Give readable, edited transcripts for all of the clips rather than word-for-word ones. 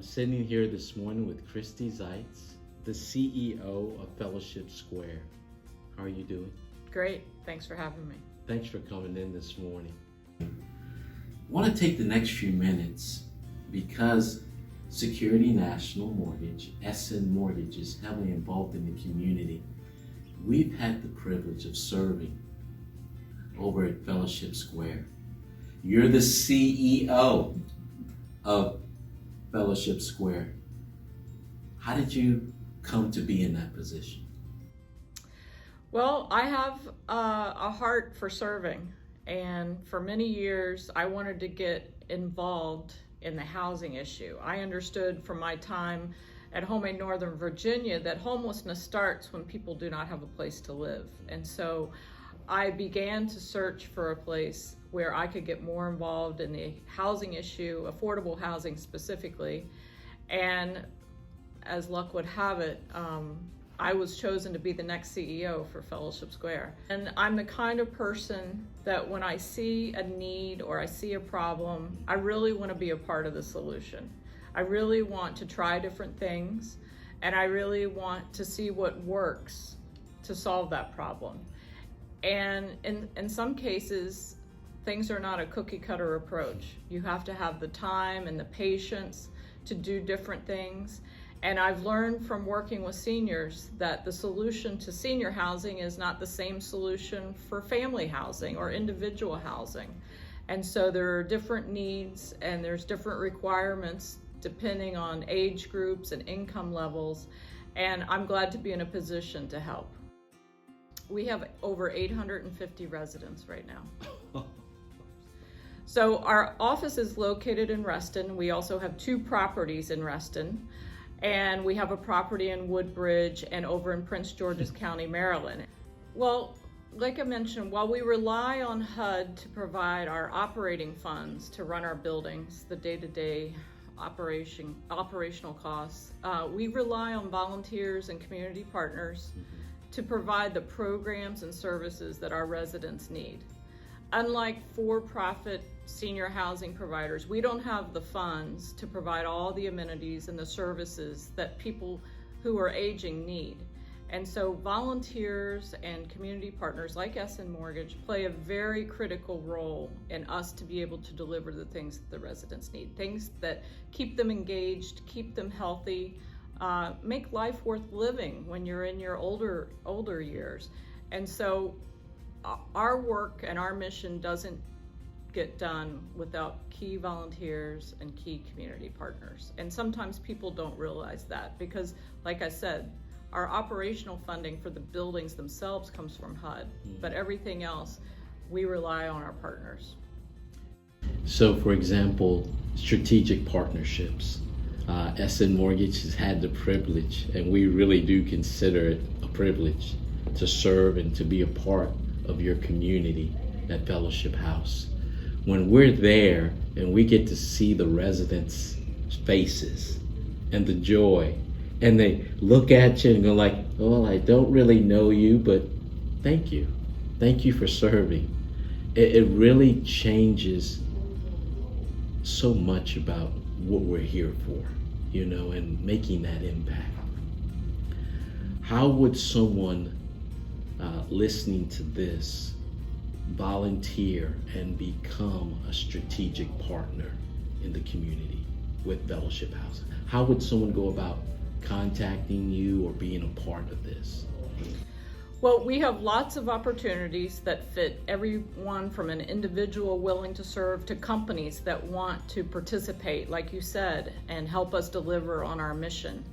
sitting here this morning with Christy Zeitz, the CEO of Fellowship Square. How are you doing? Great. Thanks for having me. Thanks for coming in this morning. I want to take the next few minutes because Security National Mortgage, SN Mortgage, is heavily involved in the community. We've had the privilege of serving over at Fellowship Square. You're the CEO of Fellowship Square. How did you come to be in that position? Well, I have a heart for serving, and for many years I wanted to get involved in the housing issue. I understood from my time at home in Northern Virginia that homelessness starts when people do not have a place to live. And so I began to search for a place where I could get more involved in the housing issue, affordable housing specifically. And as luck would have it, I was chosen to be the next CEO for Fellowship Square. And I'm the kind of person that when I see a need or I see a problem, I really want to be a part of the solution. I really want to try different things, and I really want to see what works to solve that problem. And in some cases, things are not a cookie cutter approach. You have to have the time and the patience to do different things. And I've learned from working with seniors that the solution to senior housing is not the same solution for family housing or individual housing. And so there are different needs and there's different requirements depending on age groups and income levels. And I'm glad to be in a position to help. We have over 850 residents right now. So our office is located in Reston. We also have 2 properties in Reston, and we have a property in Woodbridge and over in Prince George's County, Maryland. Well, like I mentioned, while we rely on HUD to provide our operating funds to run our buildings, the day-to-day operational costs, we rely on volunteers and community partners to provide the programs and services that our residents need. Unlike for-profit senior housing providers, we don't have the funds to provide all the amenities and the services that people who are aging need. And so volunteers and community partners like SN Mortgage play a very critical role in us to be able to deliver the things that the residents need, things that keep them engaged, keep them healthy, make life worth living when you're in your older years. And so our work and our mission doesn't get done without key volunteers and key community partners. And sometimes people don't realize that because, like I said, our operational funding for the buildings themselves comes from HUD, but everything else, we rely on our partners. So, for example, strategic partnerships. SN Mortgage has had the privilege, and we really do consider it a privilege, to serve and to be a part of your community at Fellowship House. When we're there and we get to see the residents' faces and the joy, and they look at you and go like, oh, I don't really know you, but thank you. Thank you for serving. It really changes so much about what we're here for, and making that impact. How would someone listening to this volunteer and become a strategic partner in the community with Fellowship House? How would someone go about contacting you or being a part of this? Well, we have lots of opportunities that fit everyone from an individual willing to serve to companies that want to participate, like you said, and help us deliver on our mission.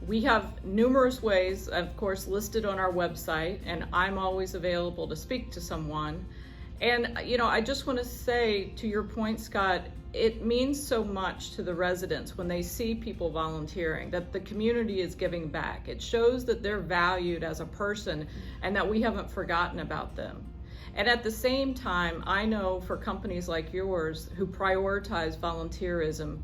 We have numerous ways, of course, listed on our website, and I'm always available to speak to someone. And, I just want to say, to your point, Scott, it means so much to the residents when they see people volunteering, that the community is giving back. It shows that they're valued as a person and that we haven't forgotten about them. And at the same time, I know for companies like yours who prioritize volunteerism,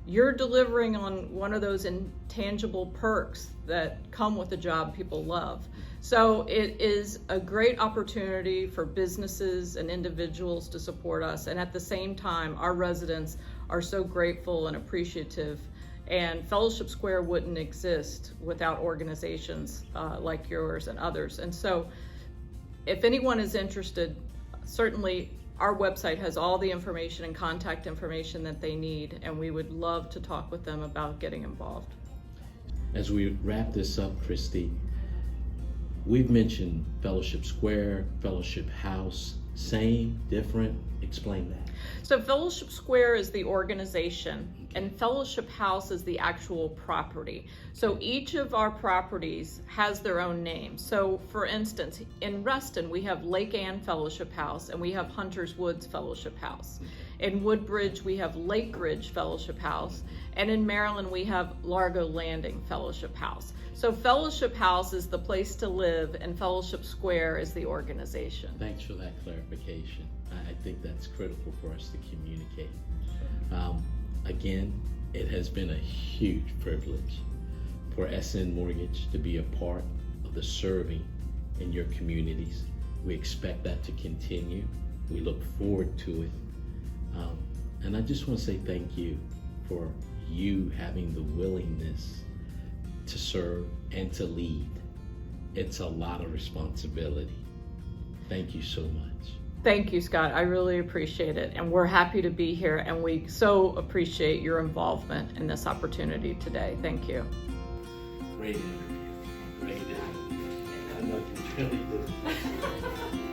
you're delivering on one of those intangible perks that come with a job people love. So it is a great opportunity for businesses and individuals to support us. And at the same time, our residents are so grateful and appreciative. And Fellowship Square wouldn't exist without organizations like yours and others. And so if anyone is interested, certainly our website has all the information and contact information that they need, and we would love to talk with them about getting involved. As we wrap this up, Christy, we've mentioned Fellowship Square, Fellowship House, same, different, explain that. So Fellowship Square is the organization, and Fellowship House is the actual property. So each of our properties has their own name. So for instance, in Reston, we have Lake Ann Fellowship House, and we have Hunters Woods Fellowship House. In Woodbridge, we have Lake Ridge Fellowship House, and in Maryland, we have Largo Landing Fellowship House. So Fellowship House is the place to live, and Fellowship Square is the organization. Thanks for that clarification. I think that's critical for us to communicate. Again, it has been a huge privilege for SN Mortgage to be a part of the serving in your communities. We expect that to continue. We look forward to it. And I just want to say thank you for you having the willingness to serve and to lead. It's a lot of responsibility. Thank you so much. Thank you, Scott. I really appreciate it. And we're happy to be here, and we so appreciate your involvement in this opportunity today. Thank you. Great interview. Great interview. I know you really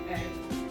did.